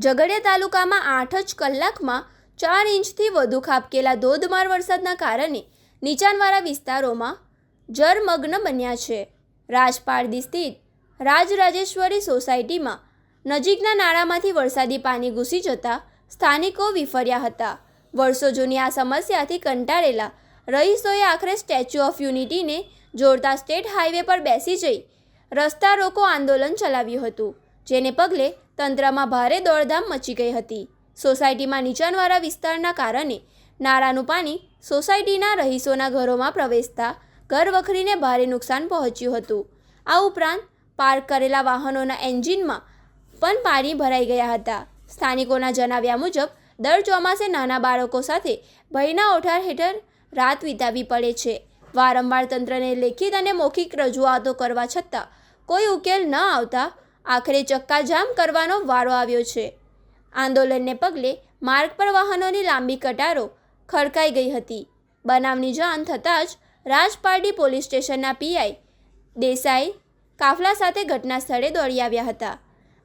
ઝઘડિયા તાલુકામાં 8 જ કલાકમાં 4 ઇંચથી વધુ ખાબકેલા ધોધમાર વરસાદના કારણે નીચાણવાળા વિસ્તારોમાં જળમગ્ન બન્યા છે। રાજપારડી સ્થિત રાજરાજેશ્વરી સોસાયટીમાં નજીકના નાળામાંથી વરસાદી પાણી ઘૂસી જતા સ્થાનિકો વિફર્યા હતા। વર્ષો જૂની આ સમસ્યાથી કંટાળેલા રહીશોએ આખરે સ્ટેચ્યુ ઓફ યુનિટીને જોડતા સ્ટેટ હાઈવે પર બેસી જઈ રસ્તા રોકો આંદોલન ચલાવ્યું હતું, જેને પગલે તંત્રમાં ભારે દોડધામ મચી ગઈ હતી। સોસાયટીમાં નીચાણવાળા વિસ્તારના કારણે નાળાનું પાણી સોસાયટીના રહીશોના ઘરોમાં પ્રવેશતા ઘરવખરીને ભારે નુકસાન પહોંચ્યું હતું। આ ઉપરાંત પાર્ક કરેલા વાહનોના એન્જિનમાં પણ પાણી ભરાઈ ગયા હતા। સ્થાનિકોના જણાવ્યા મુજબ દર ચોમાસે નાના બાળકો સાથે ભયના ઓઠાર હેઠળ રાત વિતાવવી પડે છે। વારંવાર તંત્રને લેખિત અને મૌખિક રજૂઆતો કરવા છતાં કોઈ ઉકેલ ન આવતા આખરે ચક્કાજામ કરવાનો વારો આવ્યો છે। આંદોલનને પગલે માર્ગ પર વાહનોની લાંબી કતારો ખડકાઈ ગઈ હતી। બનાવની જાણ થતાં જ રાજપારડી પોલીસ સ્ટેશનના પીઆઈ દેસાઈ કાફલા સાથે ઘટના સ્થળે દોડી આવ્યા હતા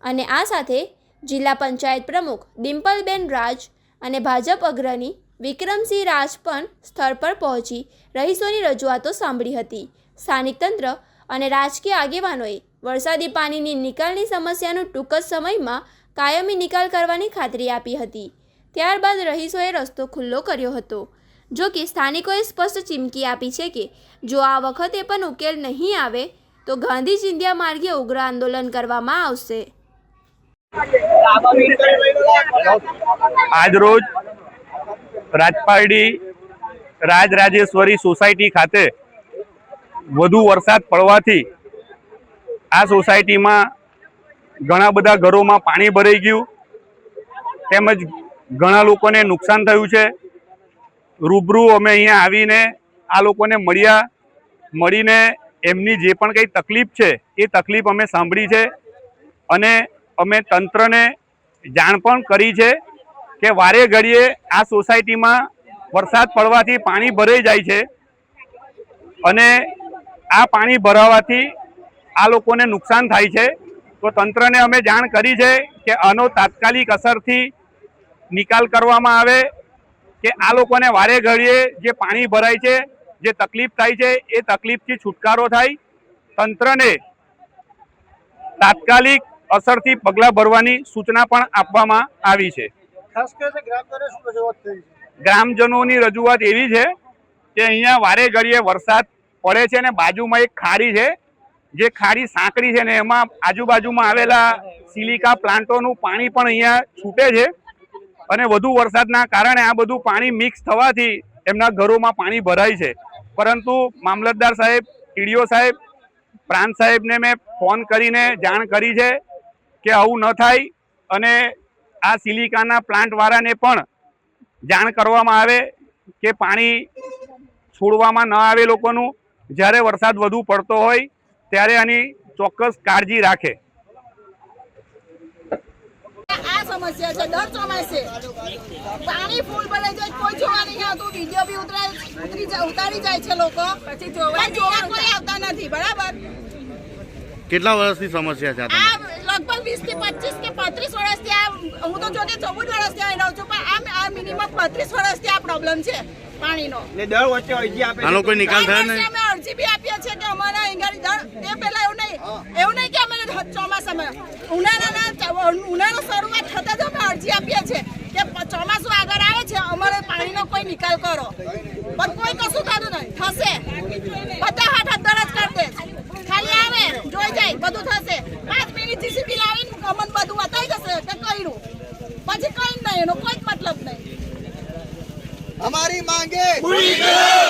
અને આ સાથે જિલ્લા પંચાયત પ્રમુખ ડિમ્પલબેન રાજ અને ભાજપ અગ્રણી વિક્રમસિંહ રાજ પણ સ્થળ પર પહોંચી રહીશોની રજૂઆતો સાંભળી હતી। સ્થાનિક તંત્ર અને રાજકીય આગેવાનોએ વરસાદી પાણીની નિકાલની સમસ્યાનો ટૂંક જ સમયમાં કાયમી નિકાલ કરવાની ખાતરી આપી હતી। ત્યારબાદ રહીશોએ રસ્તો ખુલ્લો કર્યો હતો। જો કે સ્થાનિકોએ સ્પષ્ટ ચીમકી આપી છે કે જો આ વખતે પણ ઉકેલ નહીં આવે તો ગાંધી ચિંધ્યા માર્ગે ઉગ્ર આંદોલન કરવામાં આવશે। આજરોજ રાજપારડી રાજરાજેશ્વરી સોસાયટી ખાતે વધુ વરસાદ પડવાથી આ સોસાયટીમાં ઘણા બધા ઘરોમાં પાણી ભરાઈ ગયું, તેમજ ઘણા લોકોને નુકસાન થયું છે। રૂબરૂ અમે અહીંયા આવીને આ લોકોને મળીને એમની જે પણ કંઈ તકલીફ છે એ તકલીફ અમે સાંભળી છે અને અમે તંત્રને જાણ પણ કરી છે કે વારે ઘડીએ આ સોસાયટીમાં વરસાદ પડવાથી પાણી ભરાઈ જાય છે અને આ પાણી ભરાવાથી આ લોકોને નુકસાન થાય છે। તો તંત્રને અમે જાણ કરી છે કે આનો તાત્કાલિક અસરથી નિકાલ કરવામાં આવે કે આ લોકોને વારે ઘડીએ જે પાણી ભરાય છે, જે તકલીફ થાય છે એ તકલીફથી છુટકારો થાય। તંત્રને તાત્કાલિક અસરથી પગલાં ભરવાની સૂચના પણ આપવામાં આવી છે। ગ્રામજનોની રજૂઆત એવી છે કે અહીંયા વારે ઘડીએ વરસાદ પડે છે અને બાજુમાં એક ખાડી છે, જે ખાડી સાંકડી છે ને એમાં આજુબાજુમાં આવેલા સિલિકા પ્લાન્ટોનું પાણી પણ અહીંયા છૂટે છે અને વધુ વરસાદના કારણે આ બધું પાણી મિક્સ થવાથી એમના ઘરોમાં પાણી ભરાય છે। પરંતુ મામલતદાર સાહેબ, ટીડીઓ સાહેબ, પ્રાંત સાહેબને મેં ફોન કરીને જાણ કરી છે કે આવું ન થાય અને આ સિલિકાના પ્લાન્ટવાળાને પણ જાણ કરવામાં આવે કે પાણી છોડવામાં ન આવે લોકોનું। જ્યારે વરસાદ વધુ પડતો હોય ત્યારે આની ચોક્કસ કાળજી રાખે। આ સમસ્યા છે દર ચોમાસે પાણી ફૂલ ભરાઈ જાય, કોઈ જોવા નહીં આવતું, વિડીયો બી ઉતારી જાય છે લોકો, પછી જોવા કોઈ આવતા નથી। બરાબર, કેટલા વર્ષથી સમસ્યા છે આ લગભગ 20 થી 25 કે 35 વર્ષથી આ હું તો જો કે 14 વર્ષથી આવી રહું છું, પણ આ મિનિમમ 35 વર્ષથી આ પ્રોબ્લેમ છે પાણીનો। ને દર વચ્ચે અરજી આપે આનો કોઈ નિકાલ થયો નહીં? અમે અરજી બી આપીએ છે કે અમારા અહીંયા એ પહેલા એવું નહીં કે અમે ચોમાસામાં ઉનાળો શરૂઆત થતા જ અમે અરજી આપીએ છીએ કે ચોમાસું આગળ આવે છે, અમારે પાણીનો કોઈ નિકાલ કરો, પણ કોઈ કશું થતું નહીં। થશે, બધા હાથ જ કરી દે, ખાલી આવે જોઈ જાય બધું થશે। 5 મિનિટ જીસીબી લાવીને અમને બધું બતાવી જશે કે કર્યું, પછી કઈ નહીં, એનો કોઈ મતલબ નહીં। हमारी मांगे पूरी करो।